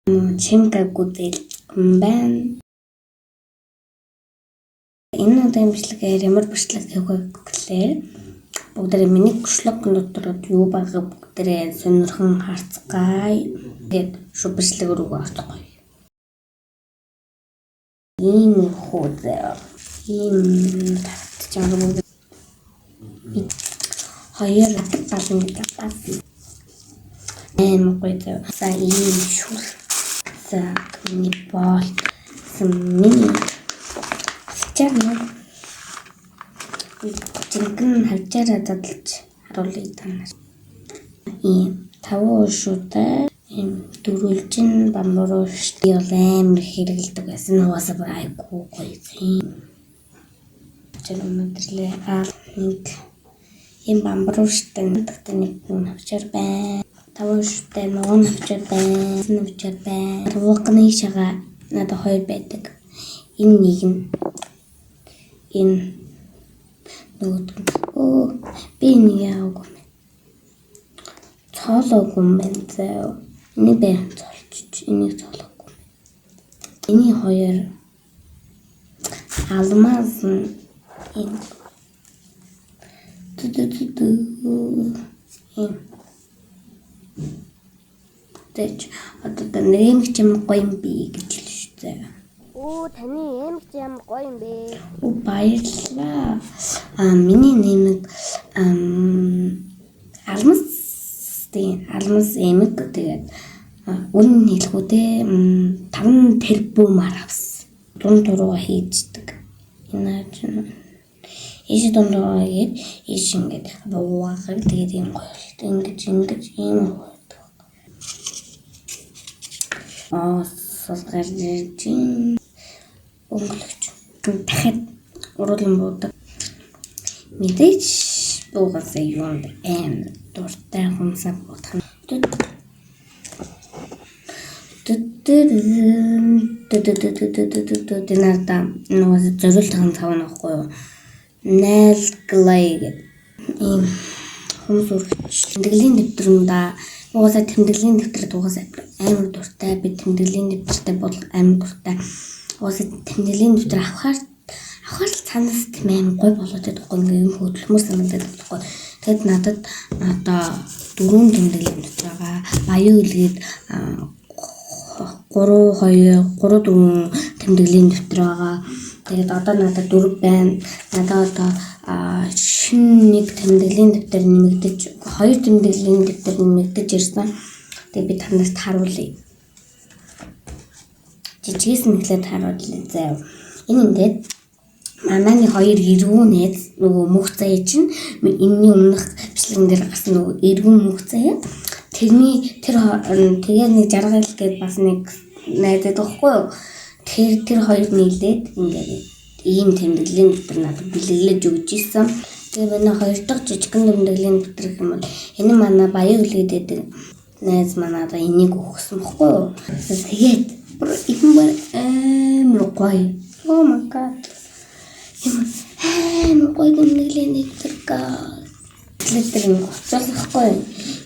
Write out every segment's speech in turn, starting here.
Чимгаагүй байна. Энэ удаагийн бичлэгээр ямар бичлэг хийх вэ гэхээр бүгдээ миний бичлэг дотор юу байгаа бүгдээ сонирхон харцгаая. Тэгээд шууд бичлэг рүү орцгоё. Ийм хөөе. Ийм тавьчихсан. Хоёр балан гэдэг. Гоё. За ийм шүр. За миний бол миний чамаа жинхэнэ хавчаараа дадалж харуулъя танаар. Ийм таван шуудаа ийм дөрвөлжин бамбаруу штий бол амар хэрэгэлдэг байсан. Угаасаа айгүй гоё юм. Чамаа мэдлээ нэг ийм бамбаруу штий нэг хавчаар байна. Таван шуудаа нөгөө хавчаар байна. Руугны шагаа надад хоёр байдаг. Энэ нэг нь энэ нөгөө би нэг яагүй цоолоогүй юм байна заа. Энийг байн цоолчих. Энийг цоолоогүй. Эний хоёр алмаз энэ тэч одоо нэмэгч юм гоё юм би гэж л шүү дээ. Таны эмэгч ямар гоё юм бэ? Баярлалаа. Миний нэмэг алмаз эмэг тэгээд үнэн хэлэхгүй те 5 тэрбумаар авсан. Дунд руу хийждэг. Энэ чинь ийш дунд руу гээд ийш ингээд буугаар тэгээд юм гоё. Ингэж ийм гоё. Сулгаржин өнгөлөгч дахиад уруулан буудаг. Мэдээж буугасаа юм аим дуртай хүмсаа буудах. Дэнарда нөгөө зориултын цав нөхгүй юу? Найлглай гэдэг ийм хүмс үргэлж тэмдэглэлийн дэвтэр юм да. Угаасаа тэмдэглэлийн дэвтэр угаасаа амар дуртай. Би тэмдэглэлийн дэвтэртэй бол амар дуртай. Угаасаа тэмдэглэлийн дэвтэр авахаар л цаанаас тийм амар гой болоод байдаг. Ингээ юм хөдөлмөр санагдаад байдаг. Тэгэд надад одоо 4 тэмдэглэлийн дэвтэр байгаа. Баян үлгээд 3 тэмдэглэлийн дэвтэр байгаа. Тэгээд одоо надад 4 байна. Надад одоо шинэ нэг тэмдэглэлийн дэвтэр нэмэгдэж 2 тэмдэглэлийн дэвтэр нэмэгдэж ирсэн. Тэгээд би танаас харуулъя. Жижигээс нь эхлээд харуулъя заяа. Энэ ингээд манайны 2 эргүүн найз нөгөө мөх заяа чинь энэний өмнөх бичлэгэн дээр гарсан нөгөө эргүүн мөх заяа. Тэгээд нэг жаргал гээд бас нэг найзад байхгүй юу? Тэр хоёр нийлээд ингээд ийм тэмдэглэлийн дэвтэр надад бэлэглэж өгч ирсэн. Тэгээ манай 2 дахь жижигхэн тэмдэглэлийн дэвтэр юм бол энэ манай баян үлгээд байдаг найз манаа одоо энийг өгсөн баггүй юу? Тэгээд амар гоё. Oh my god. Амар гоё тэмдэглэлийн дэвтэр гаа. Дэвтэр нь гоцолохгүй.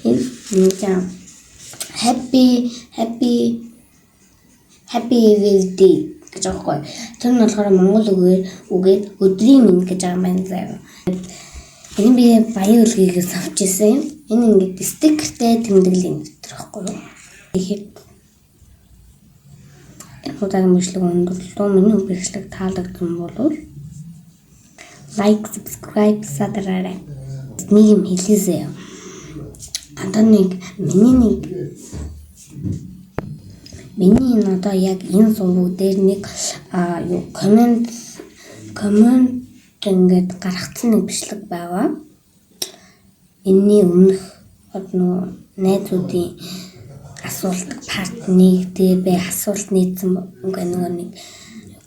Энэ жаа happy birthday гэж аахгүй. Тэр нь болохоор монгол үгээр өдрийн минь гэж байгаа юм байна заяа. Энэ би баян үлгээс авч ирсэн юм. Энэ ингээд стикертэй тэмдэглэлийн дэвтэр аахгүй юу. Тэгэхээр удаагийн бичлэг өндөрлөө. Миний бичлэг таалагдсан бол лайк, subscribe садараарай. Нэг юм хэлээсэй. Одоо миний одоо яг энэ сувг дээр нэг комент ингээд гаргацсан нэг бичлэг байгаа. Энэний өмнөх одоо найзуудын асуулт парт 1 дээр би асуулт нийцсэн нөгөө нэг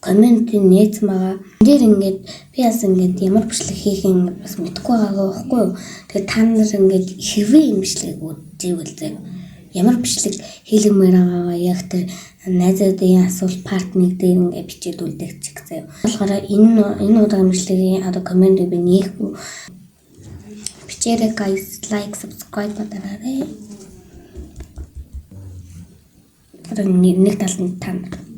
комментийн нийцсэн байгаа. Энд ингээд би бас ингээд ямар бичлэг хийх юм бас мэдэхгүй байгаа байхгүй юу. Тэгээд та нар ингээд хэвээ юм бичлэг үзээвэл заяа. Ямар бичлэг хийлгэмээр байгаа яг тэр найзуудын асуулт парт 1 дээр ингээд бичээд үлдээчих заяа. Болохоор энэ удаагийн бичлэгийн одоо комментыг би нээхгүй. Бичээрэй guys, like, subscribe батараарай. Одоо нэг талд нь та нар.